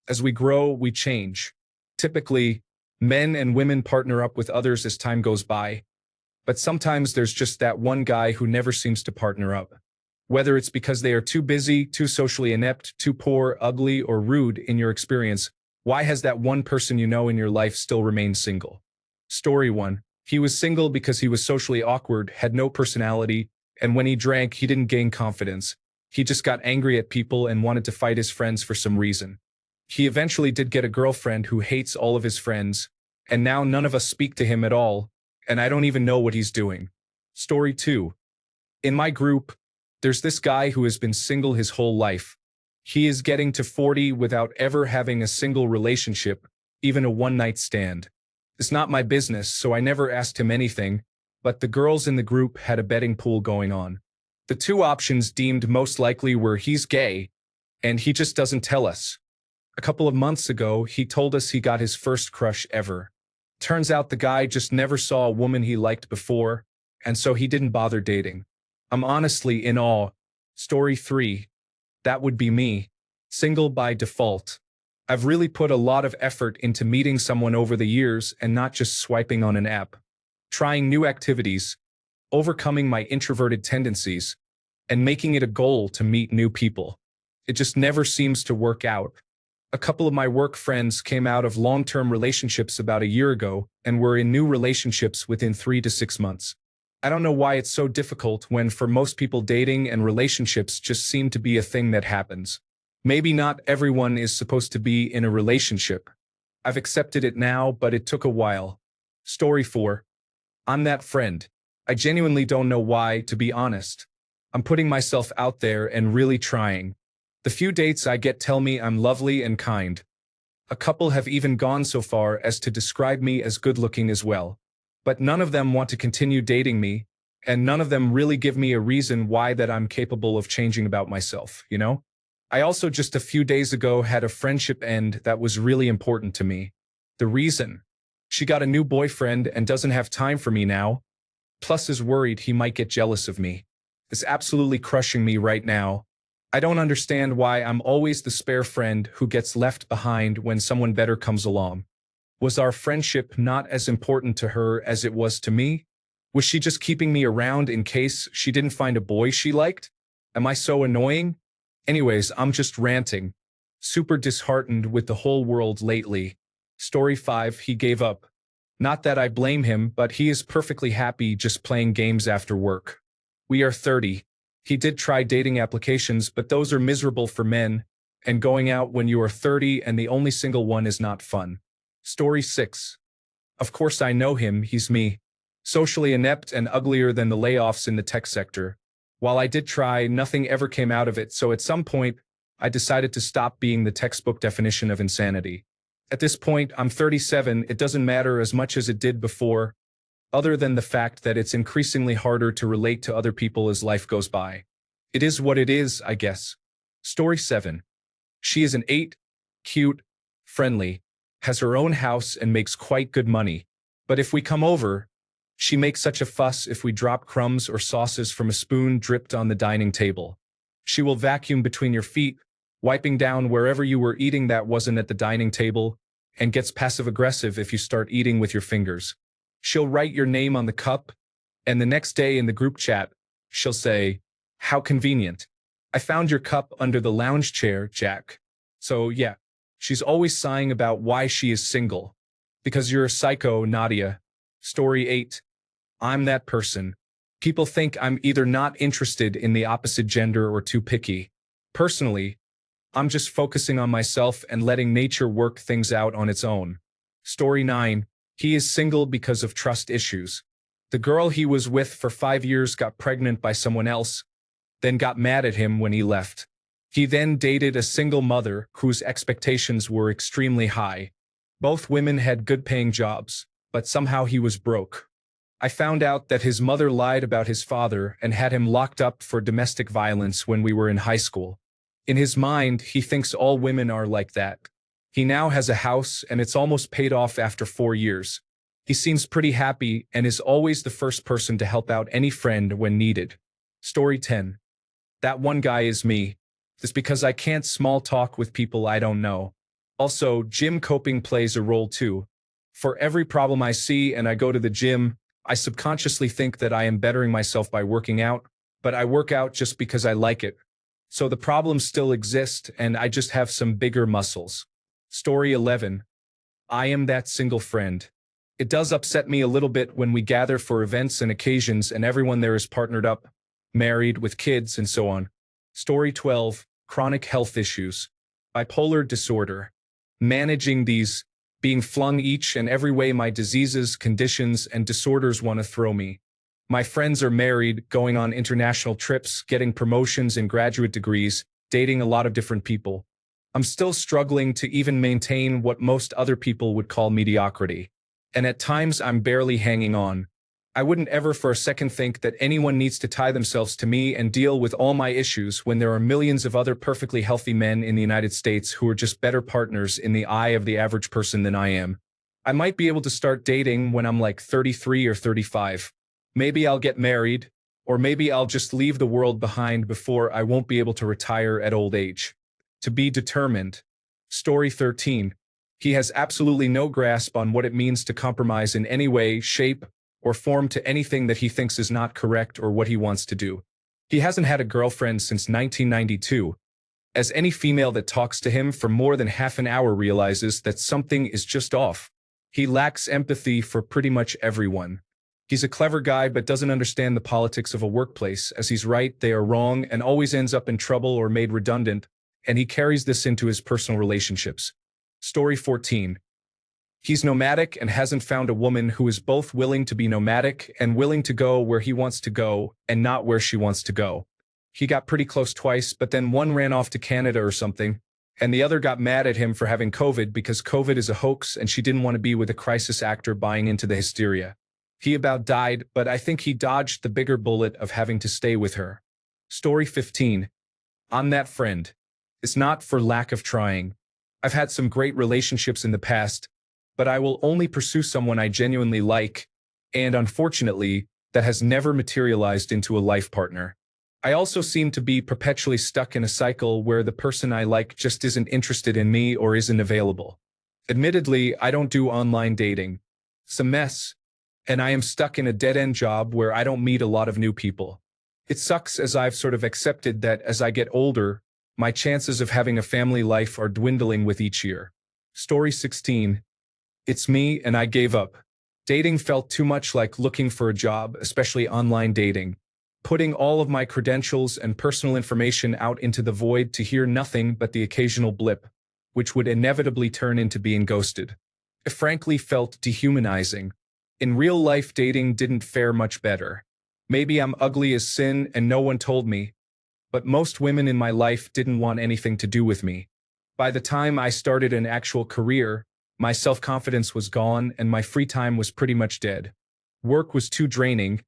As we grow, we change. Typically, men and women partner up with others as time goes by. But sometimes there's just that one guy who never seems to partner up. Whether it's because they are too busy, too socially inept, too poor, ugly, or rude in your experience, why has that one person you know in your life still remained single? Story 1. He was single because he was socially awkward, had no personality, and when he drank, he didn't gain confidence. He just got angry at people and wanted to fight his friends for some reason. He eventually did get a girlfriend who hates all of his friends, and now none of us speak to him at all, and I don't even know what he's doing. Story 2. In my group, there's this guy who has been single his whole life. He is getting to 40 without ever having a single relationship, even a one-night stand. It's not my business, so I never asked him anything, but the girls in the group had a betting pool going on. The two options deemed most likely were he's gay, and he just doesn't tell us. A couple of months ago, he told us he got his first crush ever. Turns out the guy just never saw a woman he liked before, and so he didn't bother dating. I'm honestly in awe. Story 3. That would be me. Single by default. I've really put a lot of effort into meeting someone over the years and not just swiping on an app. Trying new activities, overcoming my introverted tendencies, and making it a goal to meet new people. It just never seems to work out. A couple of my work friends came out of long-term relationships about a year ago and were in new relationships within 3 to 6 months. I don't know why it's so difficult when for most people dating and relationships just seem to be a thing that happens. Maybe not everyone is supposed to be in a relationship. I've accepted it now, but it took a while. Story 4. I'm that friend. I genuinely don't know why, to be honest. I'm putting myself out there and really trying. The few dates I get tell me I'm lovely and kind. A couple have even gone so far as to describe me as good-looking as well. But none of them want to continue dating me, and none of them really give me a reason why that I'm capable of changing about myself, you know? I also just a few days ago had a friendship end that was really important to me. The reason? She got a new boyfriend and doesn't have time for me now, plus is worried he might get jealous of me. It's absolutely crushing me right now. I don't understand why I'm always the spare friend who gets left behind when someone better comes along. Was our friendship not as important to her as it was to me? Was she just keeping me around in case she didn't find a boy she liked? Am I so annoying? Anyways, I'm just ranting. Super disheartened with the whole world lately. Story 5. He gave up. Not that I blame him, but he is perfectly happy just playing games after work. We are 30. He did try dating applications, but those are miserable for men, and going out when you are 30 and the only single one is not fun. Story 6. Of course I know him, he's me. Socially inept and uglier than the layoffs in the tech sector. While I did try, nothing ever came out of it, so at some point, I decided to stop being the textbook definition of insanity. At this point, I'm 37, it doesn't matter as much as it did before, other than the fact that it's increasingly harder to relate to other people as life goes by. It is what it is, I guess. Story 7. She is an 8, cute, friendly, has her own house and makes quite good money. But if we come over, she makes such a fuss if we drop crumbs or sauces from a spoon dripped on the dining table. She will vacuum between your feet, wiping down wherever you were eating that wasn't at the dining table, and gets passive-aggressive if you start eating with your fingers. She'll write your name on the cup, and the next day in the group chat, she'll say, "How convenient. I found your cup under the lounge chair, Jack." So yeah, she's always sighing about why she is single. Because you're a psycho, Nadia. Story 8. I'm that person. People think I'm either not interested in the opposite gender or too picky. Personally, I'm just focusing on myself and letting nature work things out on its own. Story 9. He is single because of trust issues. The girl he was with for 5 years got pregnant by someone else, then got mad at him when he left. He then dated a single mother whose expectations were extremely high. Both women had good-paying jobs, but somehow he was broke. I found out that his mother lied about his father and had him locked up for domestic violence when we were in high school. In his mind, he thinks all women are like that. He now has a house and it's almost paid off after 4 years. He seems pretty happy and is always the first person to help out any friend when needed. Story 10. That one guy is me. It's because I can't small talk with people I don't know. Also, gym coping plays a role too. For every problem I see and I go to the gym, I subconsciously think that I am bettering myself by working out, but I work out just because I like it. So the problems still exist and I just have some bigger muscles. Story 11. I am that single friend. It does upset me a little bit when we gather for events and occasions and everyone there is partnered up, married, with kids, and so on. Story 12. Chronic health issues. Bipolar disorder. Managing these, being flung each and every way my diseases, conditions, and disorders want to throw me. My friends are married, going on international trips, getting promotions and graduate degrees, dating a lot of different people. I'm still struggling to even maintain what most other people would call mediocrity. And at times I'm barely hanging on. I wouldn't ever for a second think that anyone needs to tie themselves to me and deal with all my issues when there are millions of other perfectly healthy men in the United States who are just better partners in the eye of the average person than I am. I might be able to start dating when I'm like 33 or 35. Maybe I'll get married, or maybe I'll just leave the world behind before I won't be able to retire at old age. To be determined. Story 13. He has absolutely no grasp on what it means to compromise in any way, shape, or form to anything that he thinks is not correct or what he wants to do. He hasn't had a girlfriend since 1992, as any female that talks to him for more than half an hour realizes that something is just off. He lacks empathy for pretty much everyone. He's a clever guy but doesn't understand the politics of a workplace, as he's right, they are wrong, and always ends up in trouble or made redundant, and he carries this into his personal relationships. Story 14. He's nomadic and hasn't found a woman who is both willing to be nomadic and willing to go where he wants to go and not where she wants to go. He got pretty close twice, but then one ran off to Canada or something, and the other got mad at him for having COVID because COVID is a hoax and she didn't want to be with a crisis actor buying into the hysteria. He about died, but I think he dodged the bigger bullet of having to stay with her. Story 15. I'm that friend. It's not for lack of trying. I've had some great relationships in the past, but I will only pursue someone I genuinely like, and unfortunately, that has never materialized into a life partner. I also seem to be perpetually stuck in a cycle where the person I like just isn't interested in me or isn't available. Admittedly, I don't do online dating. It's a mess, and I am stuck in a dead-end job where I don't meet a lot of new people. It sucks as I've sort of accepted that as I get older, my chances of having a family life are dwindling with each year. Story 16. It's me, and I gave up. Dating felt too much like looking for a job, especially online dating. Putting all of my credentials and personal information out into the void to hear nothing but the occasional blip, which would inevitably turn into being ghosted. It frankly felt dehumanizing. In real life, dating didn't fare much better. Maybe I'm ugly as sin and no one told me, but most women in my life didn't want anything to do with me. By the time I started an actual career, my self-confidence was gone and my free time was pretty much dead. Work was too draining,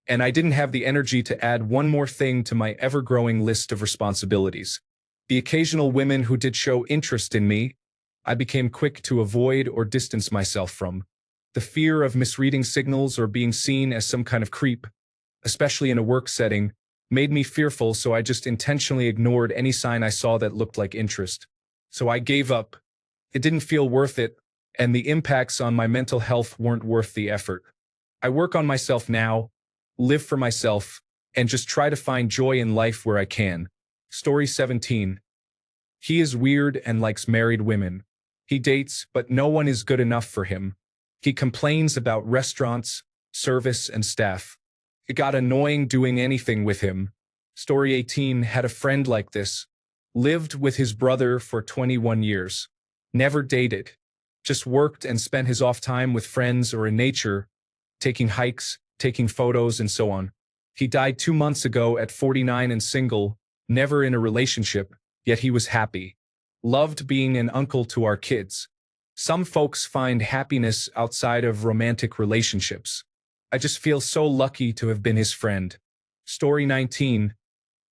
and I didn't have the energy to add one more thing to my ever-growing list of responsibilities. The occasional women who did show interest in me, I became quick to avoid or distance myself from. The fear of misreading signals or being seen as some kind of creep, especially in a work setting, made me fearful, so I just intentionally ignored any sign I saw that looked like interest. So I gave up. It didn't feel worth it, and the impacts on my mental health weren't worth the effort. I work on myself now, live for myself, and just try to find joy in life where I can. Story 17. He is weird and likes married women. He dates, but no one is good enough for him. He complains about restaurants, service, and staff. It got annoying doing anything with him. Story 18. Had a friend like this. Lived with his brother for 21 years. Never dated. Just worked and spent his off time with friends or in nature, taking hikes, taking photos, and so on. He died 2 months ago at 49 and single, never in a relationship, yet he was happy. Loved being an uncle to our kids. Some folks find happiness outside of romantic relationships. I just feel so lucky to have been his friend. Story 19.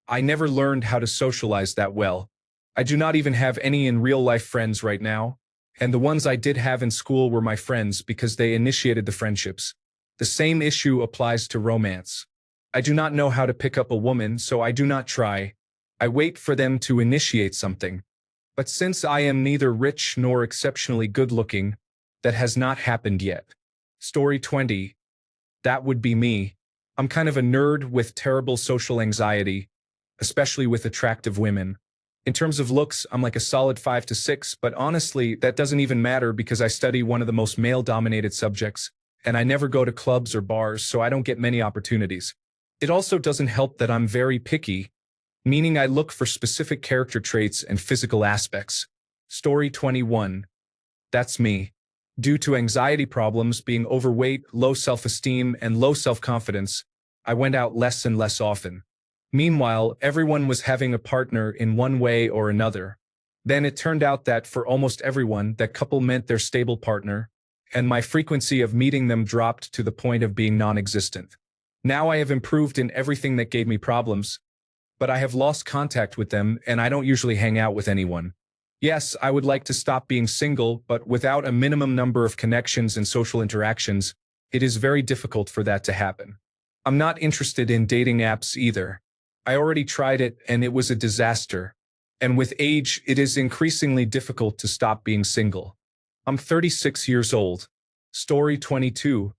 I never learned how to socialize that well. I do not even have any in real-life friends right now, and the ones I did have in school were my friends because they initiated the friendships. The same issue applies to romance. I do not know how to pick up a woman, so I do not try. I wait for them to initiate something. But since I am neither rich nor exceptionally good-looking, that has not happened yet. Story 20. That would be me. I'm kind of a nerd with terrible social anxiety, especially with attractive women. In terms of looks, I'm like a solid 5 to 6, but honestly, that doesn't even matter because I study one of the most male-dominated subjects, and I never go to clubs or bars, so I don't get many opportunities. It also doesn't help that I'm very picky, meaning I look for specific character traits and physical aspects. Story 21. That's me. Due to anxiety problems, being overweight, low self-esteem, and low self-confidence, I went out less and less often. Meanwhile, everyone was having a partner in one way or another. Then it turned out that for almost everyone, that couple meant their stable partner, and my frequency of meeting them dropped to the point of being non-existent. Now I have improved in everything that gave me problems, but I have lost contact with them and I don't usually hang out with anyone. Yes, I would like to stop being single, but without a minimum number of connections and social interactions, it is very difficult for that to happen. I'm not interested in dating apps either. I already tried it and it was a disaster. And with age, it is increasingly difficult to stop being single. I'm 36 years old. Story 22.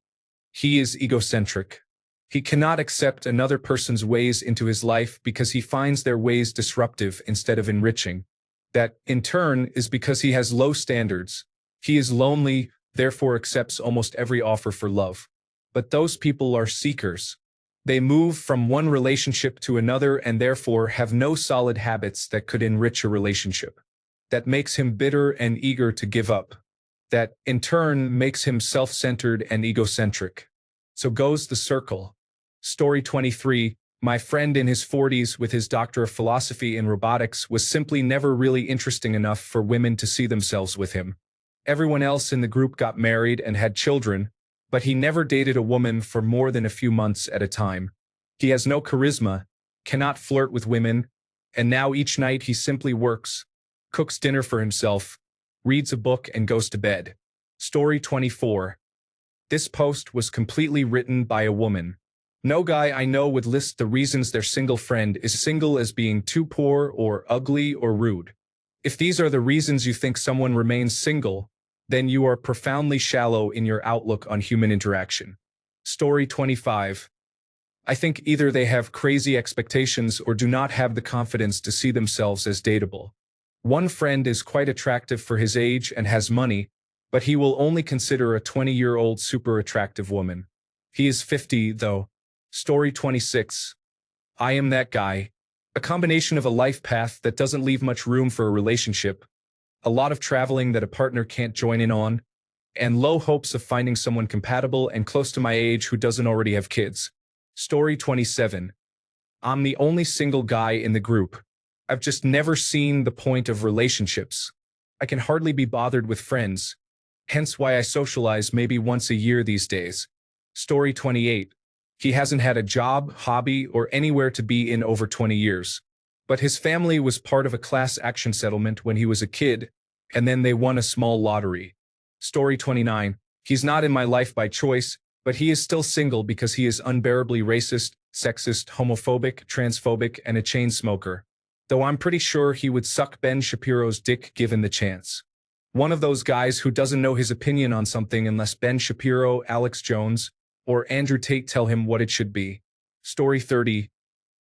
He is egocentric. He cannot accept another person's ways into his life because he finds their ways disruptive instead of enriching. That, in turn, is because he has low standards. He is lonely, therefore accepts almost every offer for love. But those people are seekers. They move from one relationship to another and therefore have no solid habits that could enrich a relationship. That makes him bitter and eager to give up. That, in turn, makes him self-centered and egocentric. So goes the circle. Story 23. My friend in his 40s with his Doctor of Philosophy in robotics was simply never really interesting enough for women to see themselves with him. Everyone else in the group got married and had children, but he never dated a woman for more than a few months at a time. He has no charisma, cannot flirt with women, and now each night he simply works, cooks dinner for himself, reads a book and goes to bed. Story 24. This post was completely written by a woman. No guy I know would list the reasons their single friend is single as being too poor or ugly or rude. If these are the reasons you think someone remains single, then you are profoundly shallow in your outlook on human interaction. Story 25. I think either they have crazy expectations or do not have the confidence to see themselves as dateable. One friend is quite attractive for his age and has money, but he will only consider a 20-year-old super attractive woman. He is 50, though. Story 26. I am that guy. A combination of a life path that doesn't leave much room for a relationship, a lot of traveling that a partner can't join in on, and low hopes of finding someone compatible and close to my age who doesn't already have kids. Story 27. I'm the only single guy in the group. I've just never seen the point of relationships. I can hardly be bothered with friends, hence why I socialize maybe once a year these days. Story 28. He hasn't had a job, hobby, or anywhere to be in over 20 years. But his family was part of a class action settlement when he was a kid, and then they won a small lottery. Story 29. He's not in my life by choice, but he is still single because he is unbearably racist, sexist, homophobic, transphobic, and a chain smoker. Though I'm pretty sure he would suck Ben Shapiro's dick given the chance. One of those guys who doesn't know his opinion on something unless Ben Shapiro, Alex Jones, or Andrew Tate tell him what it should be. Story 30.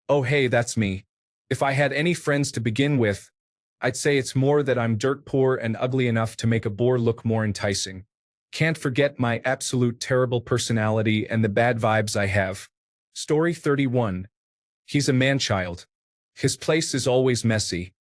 Oh hey, that's me. If I had any friends to begin with, I'd say it's more that I'm dirt poor and ugly enough to make a bore look more enticing. Can't forget my absolute terrible personality and the bad vibes I have. Story 31. He's a man-child. His place is always messy.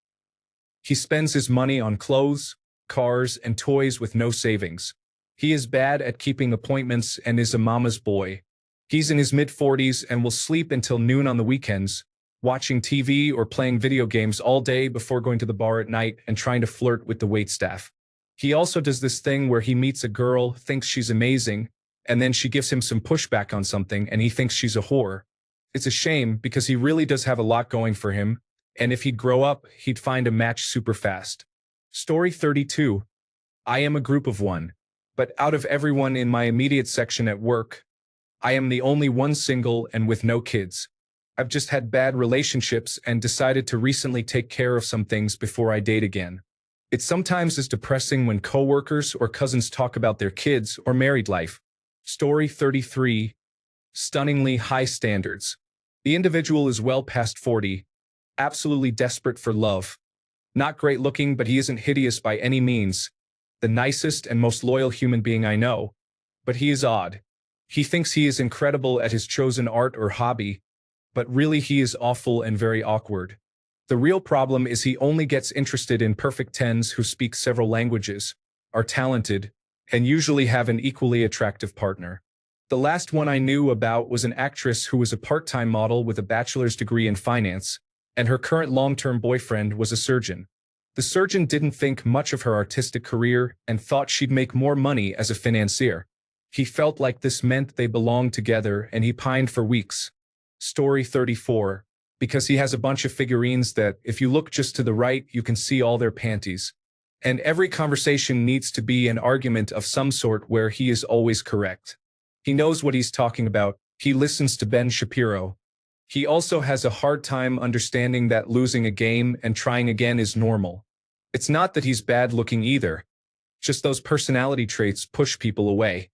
He spends his money on clothes, cars, and toys with no savings. He is bad at keeping appointments and is a mama's boy. He's in his mid-40s and will sleep until noon on the weekends, watching TV or playing video games all day before going to the bar at night and trying to flirt with the waitstaff. He also does this thing where he meets a girl, thinks she's amazing, and then she gives him some pushback on something and he thinks she's a whore. It's a shame because he really does have a lot going for him, and if he'd grow up, he'd find a match super fast. Story 32. I am a group of one, but out of everyone in my immediate section at work, I am the only one single and with no kids. I've just had bad relationships and decided to recently take care of some things before I date again. It sometimes is depressing when coworkers or cousins talk about their kids or married life. Story 33. Stunningly high standards. The individual is well past 40, absolutely desperate for love. Not great looking, but he isn't hideous by any means. The nicest and most loyal human being I know. But he is odd. He thinks he is incredible at his chosen art or hobby, but really he is awful and very awkward. The real problem is he only gets interested in perfect tens who speak several languages, are talented, and usually have an equally attractive partner. The last one I knew about was an actress who was a part-time model with a bachelor's degree in finance, and her current long-term boyfriend was a surgeon. The surgeon didn't think much of her artistic career and thought she'd make more money as a financier. He felt like this meant they belonged together and he pined for weeks. Story 34. Because he has a bunch of figurines that, if you look just to the right, you can see all their panties. And every conversation needs to be an argument of some sort where he is always correct. He knows what he's talking about. He listens to Ben Shapiro. He also has a hard time understanding that losing a game and trying again is normal. It's not that he's bad looking either. Just those personality traits push people away.